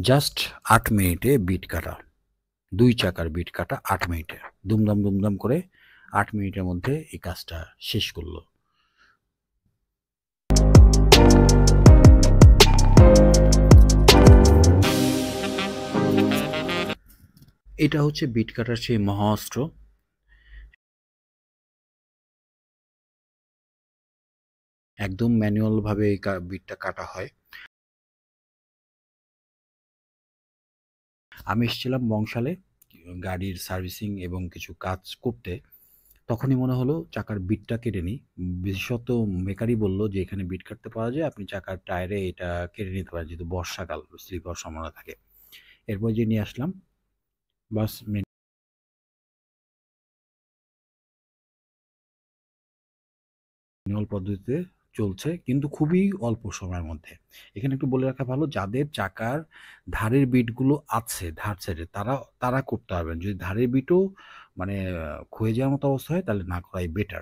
Just ৮ মিনিটে bit কাটা। ২ চাকার বিট কাটা ৮ মিনিটে। দুমদাম, দুমদাম করে ৮ মিনিটের মধ্যে এই কাজটা শেষ করল। এটা হচ্ছে বিট কাটার সেই মহা অস্ত্র। একদম ম্যানুয়াল ভাবে এই বিটটা কাটা হয়। আমি এসেছিলাম বংশালে গাড়ির সার্ভিসিং এবং কিছু কাজ করতে। তখনই মনে হলো চাকার বিটটা কেটে নিই। বিশেষত মেকারই বলল যে, "এখানে বিট কাটতে পাওয়া যায়। আপনি চাকার টায়ারে এটা কেটে নিতে পারেন।" যেহেতু বর্ষাকাল, স্লিপ হওয়ার সম্ভাবনা থাকে। এরপর যেয়ে নিয়ে আসলাম। বাস ম্যানুয়াল পদ্ধতিতে চলছে, কিন্তু খুবই অল্প সময়ের মধ্যে। এখানে একটু বলে রাখা ভালো, যাদের চাকার ধারের বিটগুলো আছে, ধার সাইডে, তারা করতে পারবেন। যদি ধারের বিটও মানে ক্ষয়ে যাওয়ার মতো অবস্থা হয়, তাহলে না করাই বেটার।